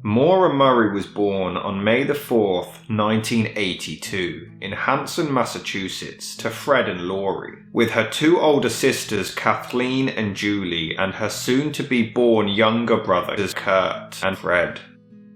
Maura Murray was born on May 4th, 1982, in Hanson, Massachusetts, to Fred and Laurie, with her two older sisters Kathleen and Julie and her soon-to-be-born younger brothers Kurt and Fred.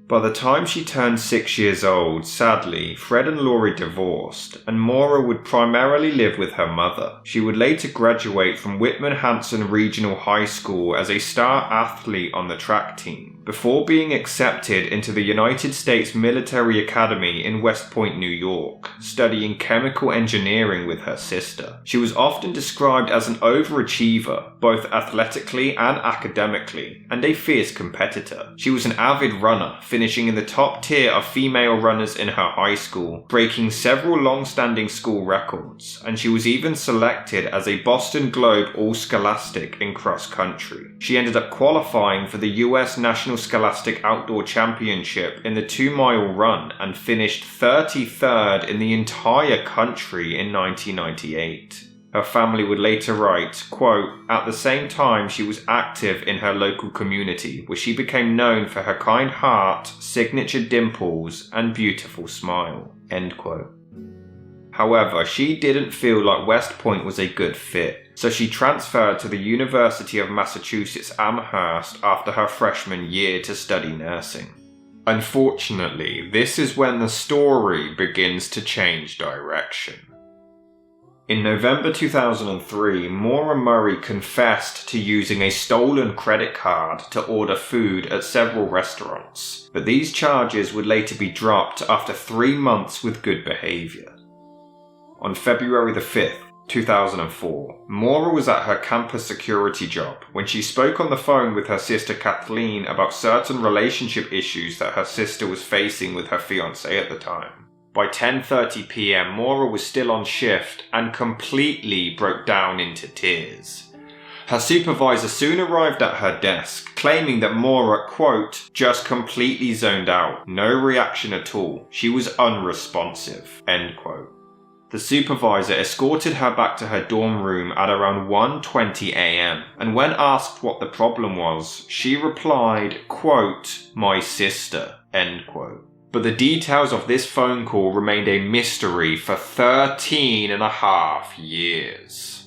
By the time she turned 6 years old, sadly, Fred and Laurie divorced, and Maura would primarily live with her mother. She would later graduate from Whitman-Hanson Regional High School as a star athlete on the track team, before being accepted into the United States Military Academy in West Point, New York, studying chemical engineering with her sister. She was often described as an overachiever, both athletically and academically, and a fierce competitor. She was an avid runner, finishing in the top tier of female runners in her high school, breaking several long-standing school records, and she was even selected as a Boston Globe All-Scholastic in cross-country. She ended up qualifying for the U.S. National Scholastic Outdoor Championship in the 2-mile run and finished 33rd in the entire country in 1998. Her family would later write, quote, "At the same time she was active in her local community, where she became known for her kind heart, signature dimples, and beautiful smile." End quote. However, she didn't feel like West Point was a good fit, so she transferred to the University of Massachusetts Amherst after her freshman year to study nursing. Unfortunately, this is when the story begins to change direction. In November 2003, Maura Murray confessed to using a stolen credit card to order food at several restaurants, but these charges would later be dropped after 3 months with good behaviour. On February 5th, 2004, Maura was at her campus security job when she spoke on the phone with her sister Kathleen about certain relationship issues that her sister was facing with her fiancé at the time. By 10:30 p.m, Maura was still on shift and completely broke down into tears. Her supervisor soon arrived at her desk, claiming that Maura, quote, "just completely zoned out, no reaction at all, she was unresponsive," end quote. The supervisor escorted her back to her dorm room at around 1:20 a.m, and when asked what the problem was, she replied, quote, "my sister," end quote. But the details of this phone call remained a mystery for 13.5 years.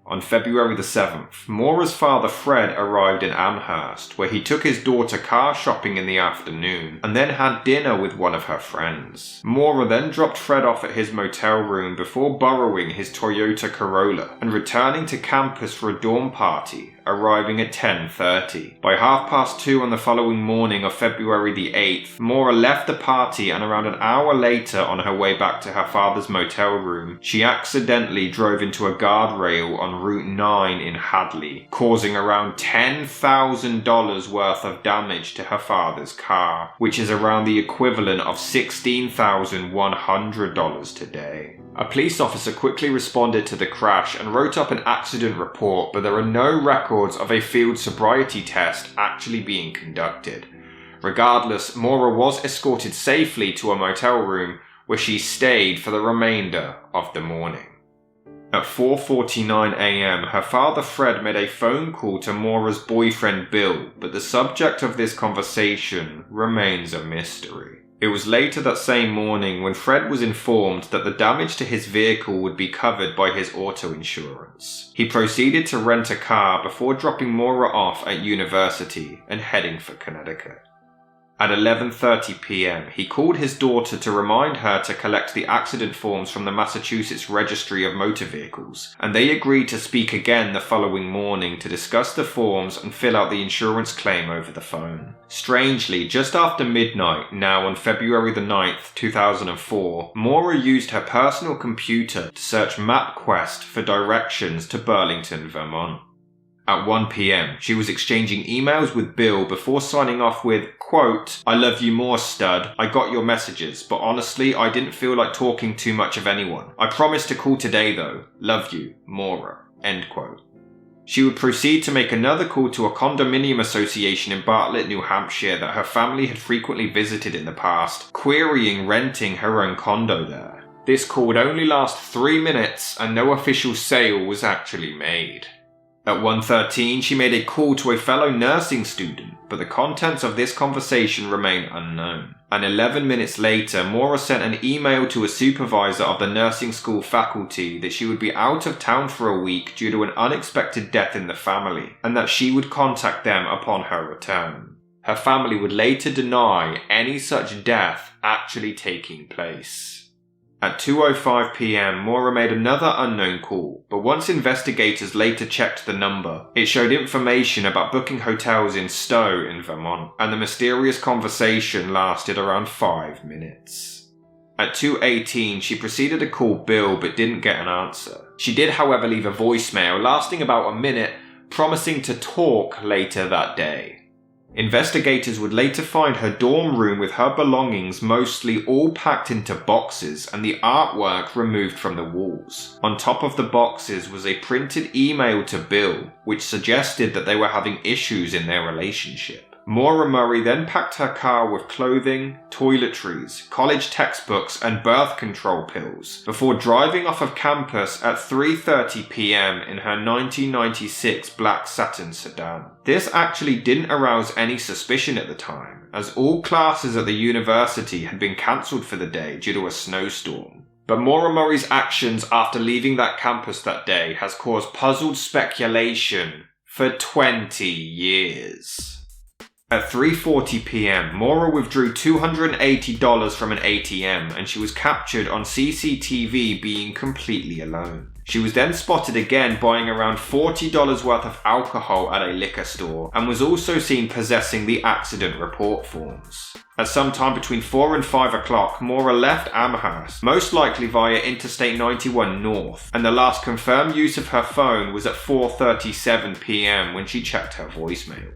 On February 7th, Maura's father Fred arrived in Amherst, where he took his daughter car shopping in the afternoon, and then had dinner with one of her friends. Maura then dropped Fred off at his motel room before borrowing his Toyota Corolla and returning to campus for a dorm party, arriving at 10:30. By 2:30 on the following morning of February the 8th, Maura left the party, and around an hour later, on her way back to her father's motel room, she accidentally drove into a guardrail on Route 9 in Hadley, causing around $10,000 worth of damage to her father's car, which is around the equivalent of $16,100 today. A police officer quickly responded to the crash and wrote up an accident report, but there are no records of a field sobriety test actually being conducted. Regardless, Maura was escorted safely to a motel room where she stayed for the remainder of the morning. At 4:49 a.m, her father Fred made a phone call to Maura's boyfriend Bill, but the subject of this conversation remains a mystery. It was later that same morning when Fred was informed that the damage to his vehicle would be covered by his auto insurance. He proceeded to rent a car before dropping Maura off at university and heading for Connecticut. At 11:30 p.m, he called his daughter to remind her to collect the accident forms from the Massachusetts Registry of Motor Vehicles, and they agreed to speak again the following morning to discuss the forms and fill out the insurance claim over the phone. Strangely, just after midnight, now on February the 9th, 2004, Maura used her personal computer to search MapQuest for directions to Burlington, Vermont. At 1 p.m, she was exchanging emails with Bill before signing off with, quote, "I love you more, stud. I got your messages, but honestly, I didn't feel like talking too much of anyone. I promise to call today though. Love you, Maura," end quote. She would proceed to make another call to a condominium association in Bartlett, New Hampshire that her family had frequently visited in the past, querying renting her own condo there. This call would only last 3 minutes and no official sale was actually made. At 1:13, she made a call to a fellow nursing student, but the contents of this conversation remain unknown. And 11 minutes later, Maura sent an email to a supervisor of the nursing school faculty that she would be out of town for a week due to an unexpected death in the family, and that she would contact them upon her return. Her family would later deny any such death actually taking place. At 2:05 p.m, Maura made another unknown call, but once investigators later checked the number, it showed information about booking hotels in Stowe in Vermont, and the mysterious conversation lasted around 5 minutes. At 2:18, she proceeded to call Bill but didn't get an answer. She did, however, leave a voicemail lasting about a minute, promising to talk later that day. Investigators would later find her dorm room with her belongings mostly all packed into boxes and the artwork removed from the walls. On top of the boxes was a printed email to Bill, which suggested that they were having issues in their relationship. Maura Murray then packed her car with clothing, toiletries, college textbooks and birth control pills before driving off of campus at 3:30 p.m. in her 1996 black satin sedan. This actually didn't arouse any suspicion at the time, as all classes at the university had been cancelled for the day due to a snowstorm. But Maura Murray's actions after leaving that campus that day has caused puzzled speculation for 20 years. At 3:40 p.m, Maura withdrew $280 from an ATM and she was captured on CCTV being completely alone. She was then spotted again buying around $40 worth of alcohol at a liquor store and was also seen possessing the accident report forms. At some time between 4 and 5 o'clock, Maura left Amherst, most likely via Interstate 91 North, and the last confirmed use of her phone was at 4:37 p.m. when she checked her voicemail.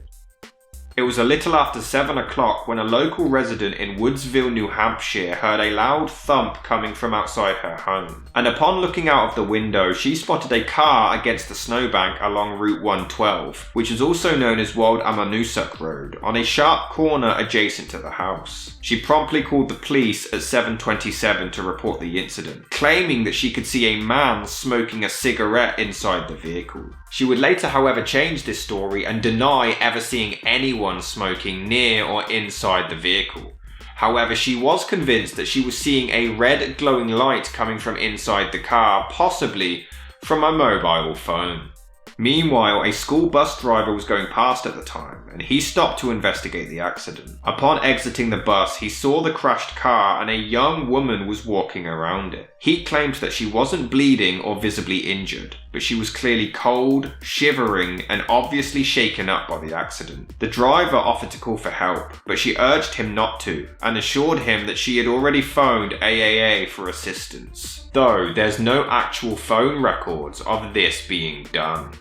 It was a little after 7 o'clock when a local resident in Woodsville, New Hampshire heard a loud thump coming from outside her home. And upon looking out of the window, she spotted a car against the snowbank along Route 112, which is also known as Wild Amanusuk Road, on a sharp corner adjacent to the house. She promptly called the police at 7:27 to report the incident, claiming that she could see a man smoking a cigarette inside the vehicle. She would later, however, change this story and deny ever seeing anyone smoking near or inside the vehicle. However, she was convinced that she was seeing a red glowing light coming from inside the car, possibly from a mobile phone. Meanwhile, a school bus driver was going past at the time, and he stopped to investigate the accident. Upon exiting the bus, he saw the crashed car and a young woman was walking around it. He claimed that she wasn't bleeding or visibly injured, but she was clearly cold, shivering, and obviously shaken up by the accident. The driver offered to call for help, but she urged him not to, and assured him that she had already phoned AAA for assistance, though there's no actual phone records of this being done.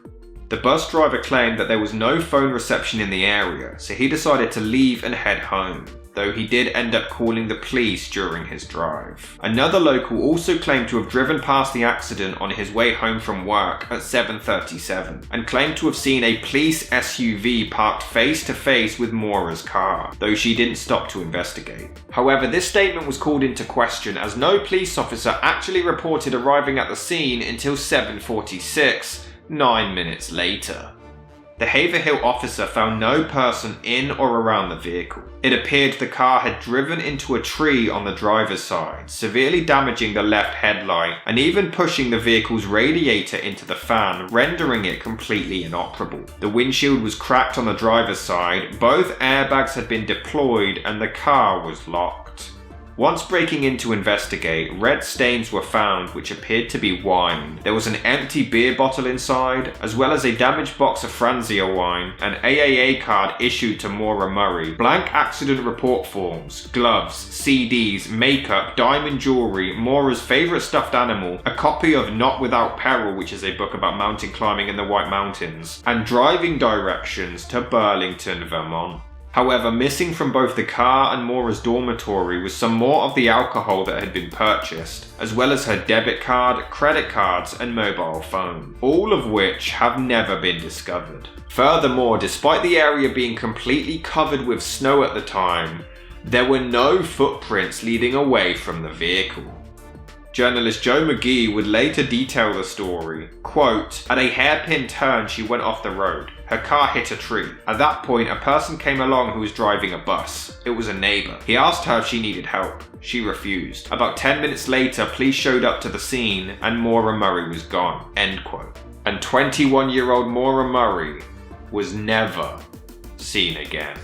The bus driver claimed that there was no phone reception in the area, so he decided to leave and head home, though he did end up calling the police during his drive. Another local also claimed to have driven past the accident on his way home from work at 7:37, and claimed to have seen a police SUV parked face to face with Maura's car, though she didn't stop to investigate. However, this statement was called into question as no police officer actually reported arriving at the scene until 7:46, 9 minutes later. The Haverhill officer found no person in or around the vehicle. It appeared the car had driven into a tree on the driver's side, severely damaging the left headlight and even pushing the vehicle's radiator into the fan, rendering it completely inoperable. The windshield was cracked on the driver's side, both airbags had been deployed, and the car was locked. Once breaking in to investigate, red stains were found which appeared to be wine. There was an empty beer bottle inside, as well as a damaged box of Franzia wine, an AAA card issued to Maura Murray, blank accident report forms, gloves, CDs, makeup, diamond jewellery, Maura's favourite stuffed animal, a copy of Not Without Peril, which is a book about mountain climbing in the White Mountains, and driving directions to Burlington, Vermont. However, missing from both the car and Maura's dormitory was some more of the alcohol that had been purchased, as well as her debit card, credit cards, and mobile phone, all of which have never been discovered. Furthermore, despite the area being completely covered with snow at the time, there were no footprints leading away from the vehicle. Journalist Joe McGee would later detail the story. Quote, "At a hairpin turn, she went off the road. Her car hit a tree. At that point, a person came along who was driving a bus. It was a neighbor. He asked her if she needed help. She refused. About 10 minutes later, police showed up to the scene and Maura Murray was gone." End quote. And 21-year-old Maura Murray was never seen again.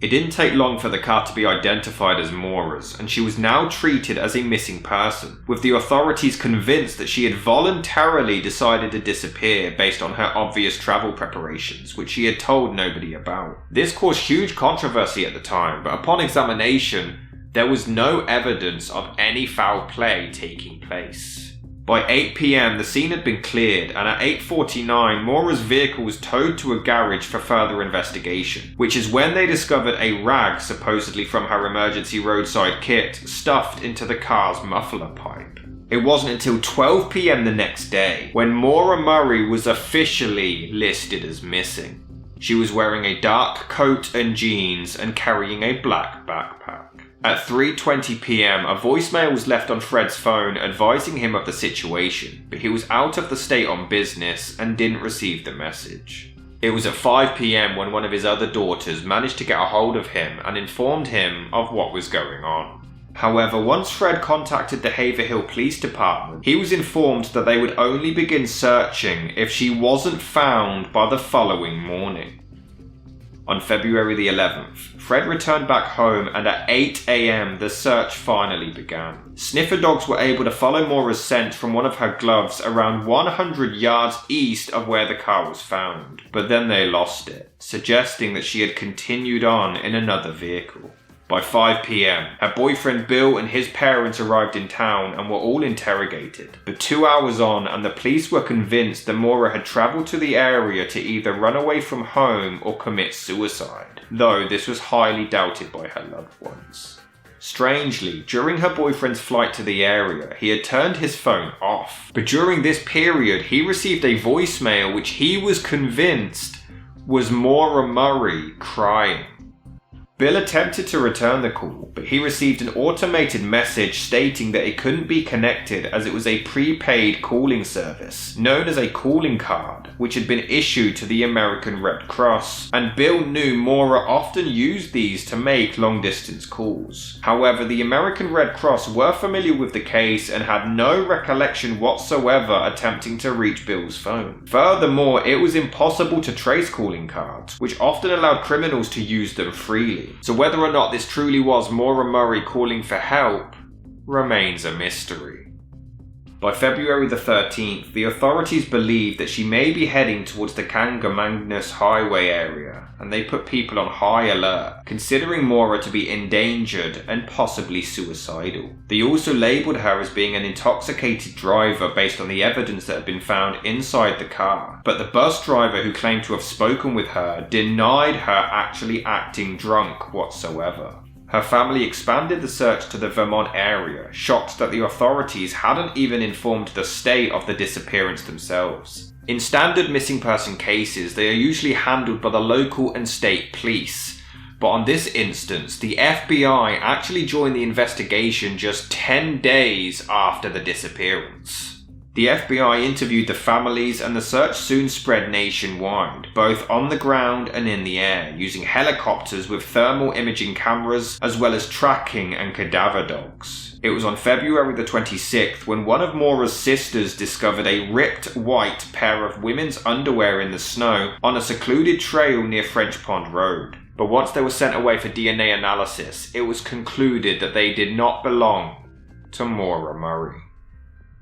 It didn't take long for the car to be identified as Maura's, and she was now treated as a missing person, with the authorities convinced that she had voluntarily decided to disappear based on her obvious travel preparations, which she had told nobody about. This caused huge controversy at the time, but upon examination, there was no evidence of any foul play taking place. By 8 PM, the scene had been cleared, and at 8:49, Maura's vehicle was towed to a garage for further investigation, which is when they discovered a rag, supposedly from her emergency roadside kit, stuffed into the car's muffler pipe. It wasn't until 12 PM the next day when Maura Murray was officially listed as missing. She was wearing a dark coat and jeans and carrying a black backpack. At 3:20 PM, a voicemail was left on Fred's phone advising him of the situation, but he was out of the state on business and didn't receive the message. It was at 5 PM when one of his other daughters managed to get a hold of him and informed him of what was going on. However, once Fred contacted the Haverhill Police Department, he was informed that they would only begin searching if she wasn't found by the following morning. On February the 11th, Fred returned back home and at 8 AM the search finally began. Sniffer dogs were able to follow Maura's scent from one of her gloves around 100 yards east of where the car was found, but then they lost it, suggesting that she had continued on in another vehicle. By 5 PM, her boyfriend Bill and his parents arrived in town and were all interrogated. But 2 hours on, and the police were convinced that Maura had travelled to the area to either run away from home or commit suicide, though this was highly doubted by her loved ones. Strangely, during her boyfriend's flight to the area, he had turned his phone off. But during this period, he received a voicemail which he was convinced was Maura Murray crying. Bill attempted to return the call, but he received an automated message stating that it couldn't be connected as it was a prepaid calling service, known as a calling card, which had been issued to the American Red Cross, and Bill knew Maura often used these to make long-distance calls. However, the American Red Cross were familiar with the case and had no recollection whatsoever attempting to reach Bill's phone. Furthermore, it was impossible to trace calling cards, which often allowed criminals to use them freely. So whether or not this truly was Maura Murray calling for help remains a mystery. By February the 13th, the authorities believed that she may be heading towards the Kangamangnus Highway area, and they put people on high alert, considering Maura to be endangered and possibly suicidal. They also labelled her as being an intoxicated driver based on the evidence that had been found inside the car, but the bus driver who claimed to have spoken with her denied her actually acting drunk whatsoever. Her family expanded the search to the Vermont area, shocked that the authorities hadn't even informed the state of the disappearance themselves. In standard missing person cases, they are usually handled by the local and state police, but on this instance, the FBI actually joined the investigation just 10 days after the disappearance. The FBI interviewed the families and the search soon spread nationwide, both on the ground and in the air, using helicopters with thermal imaging cameras as well as tracking and cadaver dogs. It was on February the 26th when one of Maura's sisters discovered a ripped white pair of women's underwear in the snow on a secluded trail near French Pond Road. But once they were sent away for DNA analysis, it was concluded that they did not belong to Maura Murray.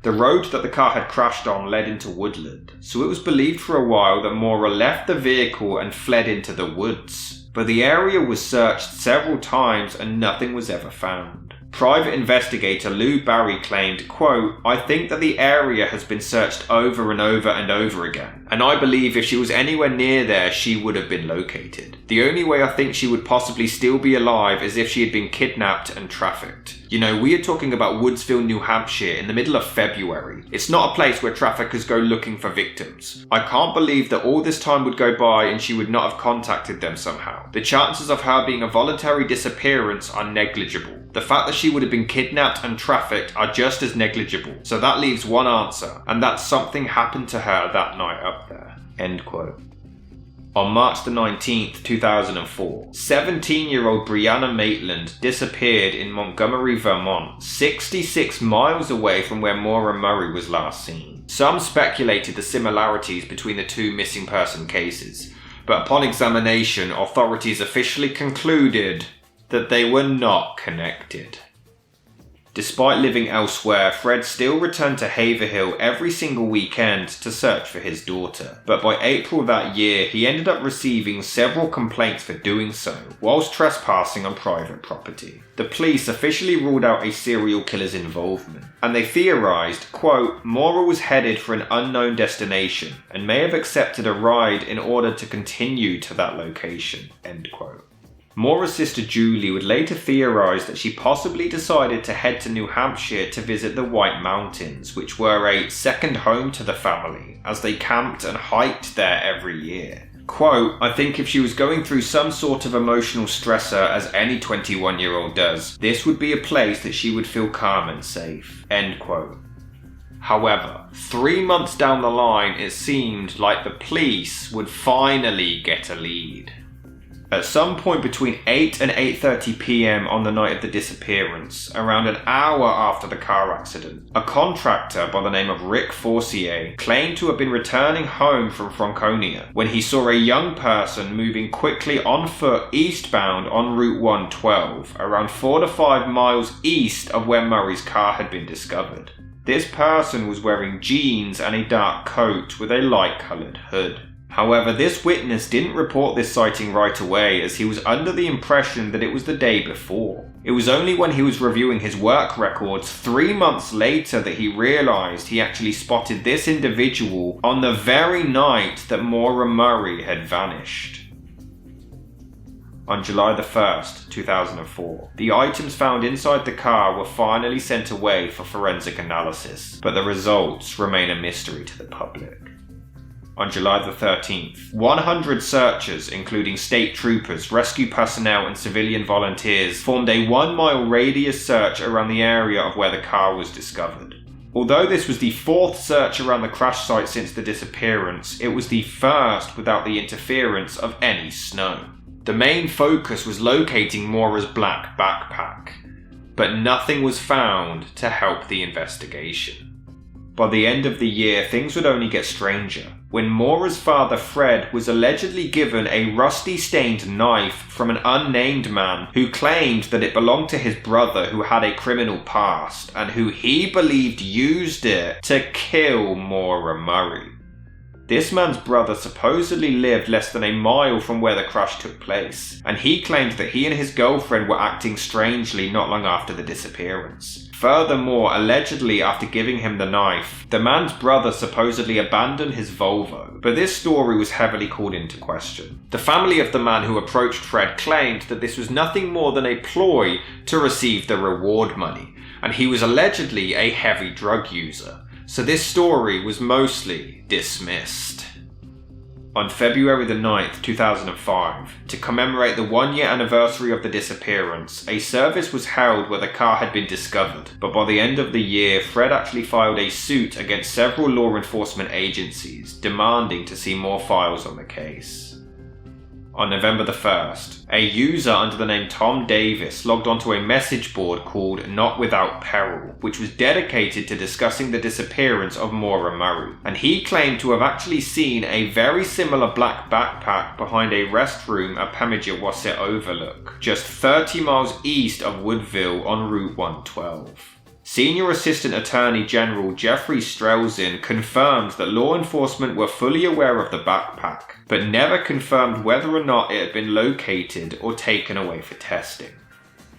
The road that the car had crashed on led into woodland, so it was believed for a while that Maura left the vehicle and fled into the woods. But the area was searched several times and nothing was ever found. Private investigator Lou Barry claimed, quote, "I think that the area has been searched over and over and over again, and I believe if she was anywhere near there, she would have been located. The only way I think she would possibly still be alive is if she had been kidnapped and trafficked. You know, we are talking about Woodsville, New Hampshire in the middle of February. It's not a place where traffickers go looking for victims. I can't believe that all this time would go by and she would not have contacted them somehow. The chances of her being a voluntary disappearance are negligible. The fact that she would have been kidnapped and trafficked are just as negligible. So that leaves one answer, and that something happened to her that night up there." End quote. On March the 19th, 2004, 17-year-old Brianna Maitland disappeared in Montgomery, Vermont, 66 miles away from where Maura Murray was last seen. Some speculated the similarities between the two missing person cases, but upon examination, authorities officially concluded that they were not connected. Despite living elsewhere, Fred still returned to Haverhill every single weekend to search for his daughter. But by April that year, he ended up receiving several complaints for doing so, whilst trespassing on private property. The police officially ruled out a serial killer's involvement, and they theorised, quote, "Maura was headed for an unknown destination, and may have accepted a ride in order to continue to that location," end quote. Maura's sister Julie would later theorise that she possibly decided to head to New Hampshire to visit the White Mountains, which were a second home to the family, as they camped and hiked there every year. Quote, "I think if she was going through some sort of emotional stressor, as any 21-year-old does, this would be a place that she would feel calm and safe," end quote. However, 3 months down the line, it seemed like the police would finally get a lead. At some point between 8 and 8:30 p.m. on the night of the disappearance, around an hour after the car accident, a contractor by the name of Rick Forcier claimed to have been returning home from Franconia when he saw a young person moving quickly on foot eastbound on Route 112, around 4 to 5 miles east of where Murray's car had been discovered. This person was wearing jeans and a dark coat with a light-coloured hood. However, this witness didn't report this sighting right away, as he was under the impression that it was the day before. It was only when he was reviewing his work records 3 months later that he realised he actually spotted this individual on the very night that Maura Murray had vanished. On July the 1st, 2004, the items found inside the car were finally sent away for forensic analysis, but the results remain a mystery to the public. On July the 13th, 100 searchers, including state troopers, rescue personnel and civilian volunteers, formed a 1-mile radius search around the area of where the car was discovered. Although this was the 4th search around the crash site since the disappearance, it was the first without the interference of any snow. The main focus was locating Maura's black backpack, but nothing was found to help the investigation. By the end of the year, things would only get stranger, when Maura's father Fred was allegedly given a rusty-stained knife from an unnamed man who claimed that it belonged to his brother who had a criminal past and who he believed used it to kill Maura Murray. This man's brother supposedly lived less than a mile from where the crash took place, and he claimed that he and his girlfriend were acting strangely not long after the disappearance. Furthermore, allegedly after giving him the knife, the man's brother supposedly abandoned his Volvo, but this story was heavily called into question. The family of the man who approached Fred claimed that this was nothing more than a ploy to receive the reward money, and he was allegedly a heavy drug user. So this story was mostly dismissed. On February the 9th, 2005, to commemorate the 1-year anniversary of the disappearance, a service was held where the car had been discovered, but by the end of the year, Fred actually filed a suit against several law enforcement agencies, demanding to see more files on the case. On November the 1st, a user under the name Tom Davis logged onto a message board called Not Without Peril, which was dedicated to discussing the disappearance of Maura Murray, and he claimed to have actually seen a very similar black backpack behind a restroom at Pemigewasset Overlook, just 30 miles east of Woodville on Route 112. Senior Assistant Attorney General Jeffrey Strelzin confirmed that law enforcement were fully aware of the backpack, but never confirmed whether or not it had been located or taken away for testing.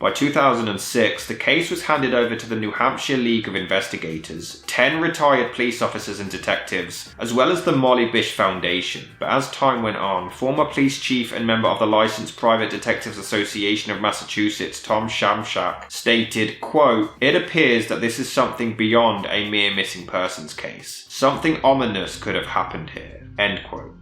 By 2006, the case was handed over to the New Hampshire League of Investigators, 10 retired police officers and detectives, as well as the Molly Bish Foundation. But as time went on, former police chief and member of the Licensed Private Detectives Association of Massachusetts, Tom Shamshak, stated, quote, "It appears that this is something beyond a mere missing persons case. Something ominous could have happened here," end quote.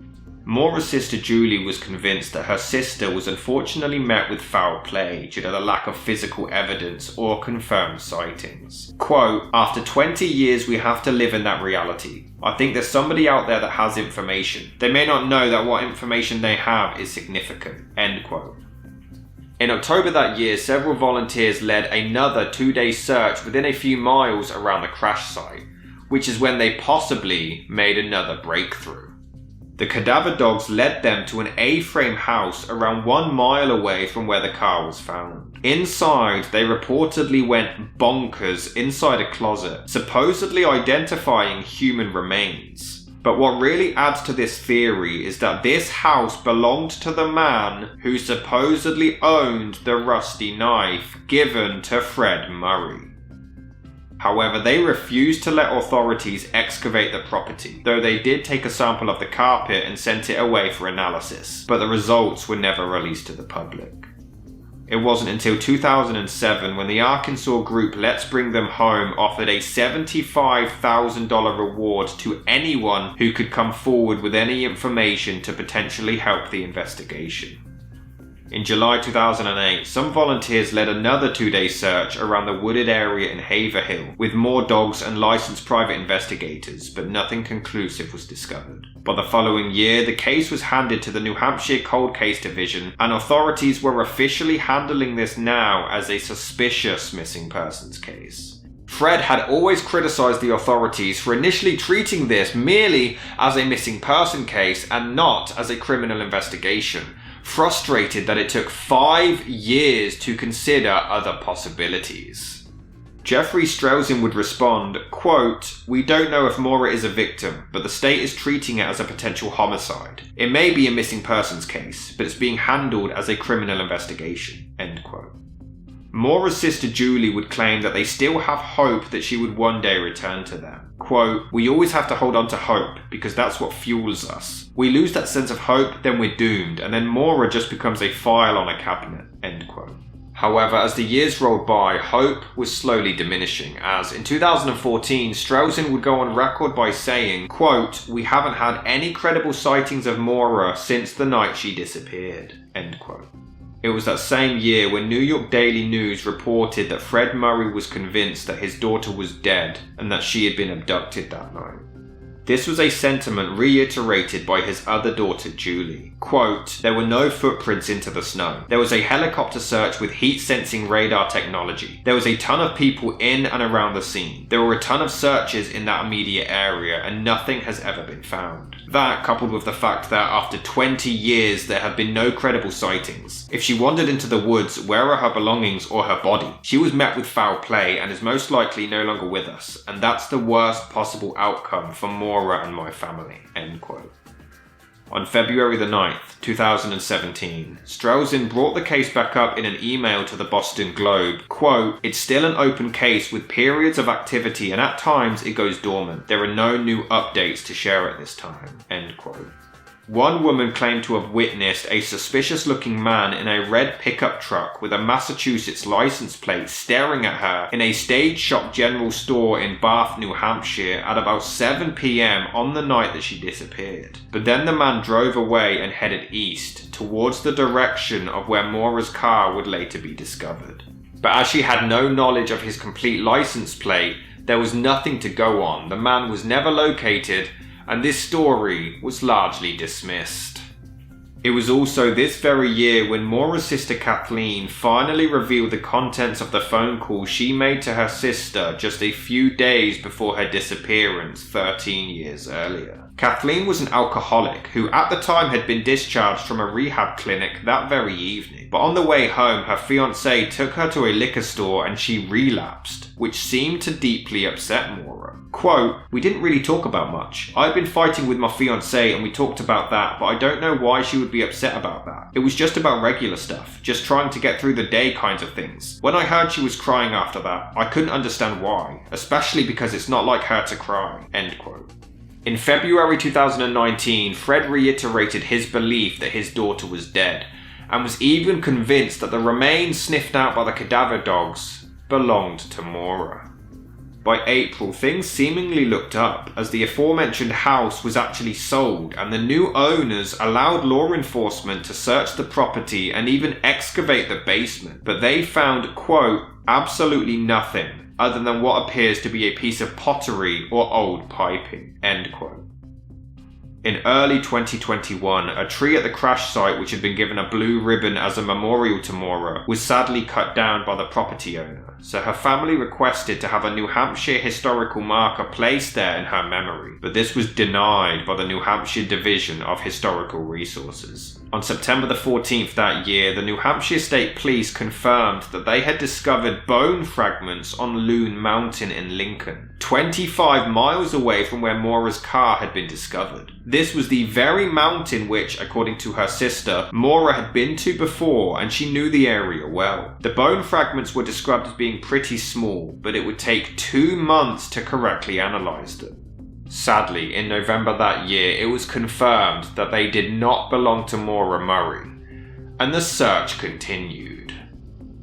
Maura's sister Julie was convinced that her sister was unfortunately met with foul play due to the lack of physical evidence or confirmed sightings. Quote, "After 20 years we have to live in that reality. I think there's somebody out there that has information. They may not know that what information they have is significant," end quote. In October that year, several volunteers led another 2-day search within a few miles around the crash site, which is when they possibly made another breakthrough. The cadaver dogs led them to an A-frame house around 1 mile away from where the car was found. Inside, they reportedly went bonkers inside a closet, supposedly identifying human remains. But what really adds to this theory is that this house belonged to the man who supposedly owned the rusty knife given to Fred Murray. However, they refused to let authorities excavate the property, though they did take a sample of the carpet and sent it away for analysis, but the results were never released to the public. It wasn't until 2007 when the Arkansas group Let's Bring Them Home offered a $75,000 reward to anyone who could come forward with any information to potentially help the investigation. In July 2008, some volunteers led another 2-day search around the wooded area in Haverhill with more dogs and licensed private investigators, but nothing conclusive was discovered. By the following year, the case was handed to the New Hampshire Cold Case Division, and authorities were officially handling this now as a suspicious missing persons case. Fred had always criticized the authorities for initially treating this merely as a missing person case and not as a criminal investigation, frustrated that it took 5 years to consider other possibilities. Jeffrey Strelzin would respond, quote, "We don't know if Maura is a victim, but the state is treating it as a potential homicide. It may be a missing persons case, but it's being handled as a criminal investigation," end quote. Maura's sister Julie would claim that they still have hope that she would one day return to them. Quote, "We always have to hold on to hope because that's what fuels us. We lose that sense of hope, then we're doomed, and then Maura just becomes a file on a cabinet," end quote. However, as the years rolled by, hope was slowly diminishing, as in 2014, Strelzin would go on record by saying, quote, "We haven't had any credible sightings of Maura since the night she disappeared," end quote. It was that same year when New York Daily News reported that Fred Murray was convinced that his daughter was dead and that she had been abducted that night. This was a sentiment reiterated by his other daughter Julie. Quote, "There were no footprints into the snow. There was a helicopter search with heat-sensing radar technology. There was a ton of people in and around the scene. There were a ton of searches in that immediate area and nothing has ever been found." That, coupled with the fact that after 20 years there have been no credible sightings. If she wandered into the woods, where are her belongings or her body? She was met with foul play and is most likely no longer with us, and that's the worst possible outcome for Maura and my family, end quote. On February the 9th, 2017, Strelzin brought the case back up in an email to the Boston Globe. Quote, "It's still an open case with periods of activity and at times it goes dormant. There are no new updates to share at this time," end quote. One woman claimed to have witnessed a suspicious-looking man in a red pickup truck with a Massachusetts license plate staring at her in a Stage Shop general store in Bath, New Hampshire at about 7 p.m. on the night that she disappeared. But then the man drove away and headed east, towards the direction of where Maura's car would later be discovered. But as she had no knowledge of his complete license plate, there was nothing to go on. The man was never located, and this story was largely dismissed. It was also this very year when Maura's sister Kathleen finally revealed the contents of the phone call she made to her sister just a few days before her disappearance 13 years earlier. Kathleen was an alcoholic who at the time had been discharged from a rehab clinic that very evening, but on the way home her fiancé took her to a liquor store and she relapsed, which seemed to deeply upset Maura. Quote, "We didn't really talk about much. I'd been fighting with my fiancé and we talked about that, but I don't know why she would be upset about that. It was just about regular stuff, just trying to get through the day kinds of things. When I heard she was crying after that, I couldn't understand why, especially because it's not like her to cry." End quote. In February 2019, Fred reiterated his belief that his daughter was dead, and was even convinced that the remains sniffed out by the cadaver dogs belonged to Maura. By April, things seemingly looked up, as the aforementioned house was actually sold, and the new owners allowed law enforcement to search the property and even excavate the basement, but they found, quote, "absolutely nothing other than what appears to be a piece of pottery or old piping," end quote. In early 2021, a tree at the crash site, which had been given a blue ribbon as a memorial to Maura, was sadly cut down by the property owner, so her family requested to have a New Hampshire historical marker placed there in her memory, but this was denied by the New Hampshire Division of Historical Resources. On September the 14th that year, the New Hampshire State Police confirmed that they had discovered bone fragments on Loon Mountain in Lincoln, 25 miles away from where Maura's car had been discovered. This was the very mountain which, according to her sister, Maura had been to before, and she knew the area well. The bone fragments were described as being pretty small, but it would take 2 months to correctly analyze them. Sadly, in November that year, it was confirmed that they did not belong to Maura Murray, and the search continued.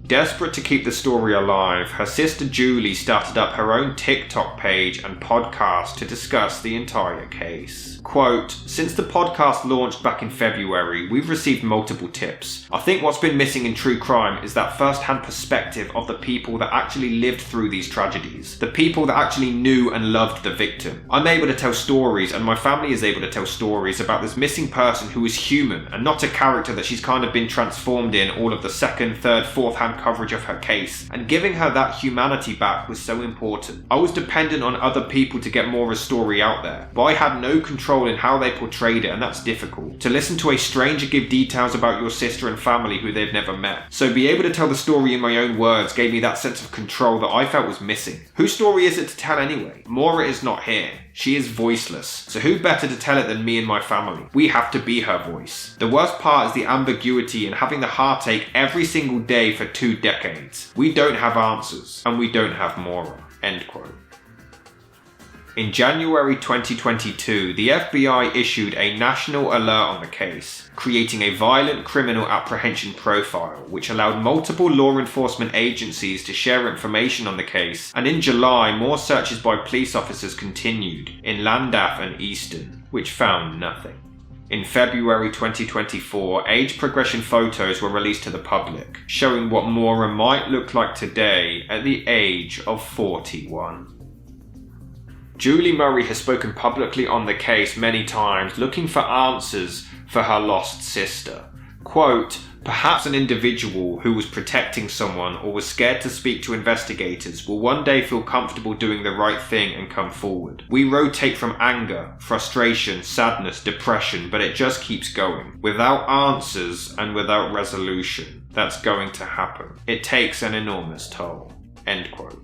Desperate to keep the story alive, her sister Julie started up her own TikTok page and podcast to discuss the entire case. Quote, "Since the podcast launched back in February, we've received multiple tips. I think what's been missing in true crime is that first-hand perspective of the people that actually lived through these tragedies, the people that actually knew and loved the victim. I'm able to tell stories, and my family is able to tell stories about this missing person who is human and not a character that she's kind of been transformed in all of the second, third, fourth-hand coverage of her case, and giving her that humanity back was so important. I was dependent on other people to get Maura's story out there, but I had no control in how they portrayed it, and that's difficult. To listen to a stranger give details about your sister and family who they've never met. So be able to tell the story in my own words gave me that sense of control that I felt was missing. Whose story is it to tell anyway? Maura is not here. She is voiceless, so who better to tell it than me and my family? We have to be her voice. The worst part is the ambiguity and having the heartache every single day for 2 decades. We don't have answers, and we don't have Maura." End quote. In January 2022, the FBI issued a national alert on the case, creating a violent criminal apprehension profile, which allowed multiple law enforcement agencies to share information on the case, and in July, more searches by police officers continued in Llandaff and Easton, which found nothing. In February 2024, age progression photos were released to the public, showing what Maura might look like today at the age of 41. Julie Murray has spoken publicly on the case many times, looking for answers for her lost sister. Quote, "Perhaps an individual who was protecting someone or was scared to speak to investigators will one day feel comfortable doing the right thing and come forward. We rotate from anger, frustration, sadness, depression, but it just keeps going. Without answers and without resolution, that's going to happen. It takes an enormous toll." End quote.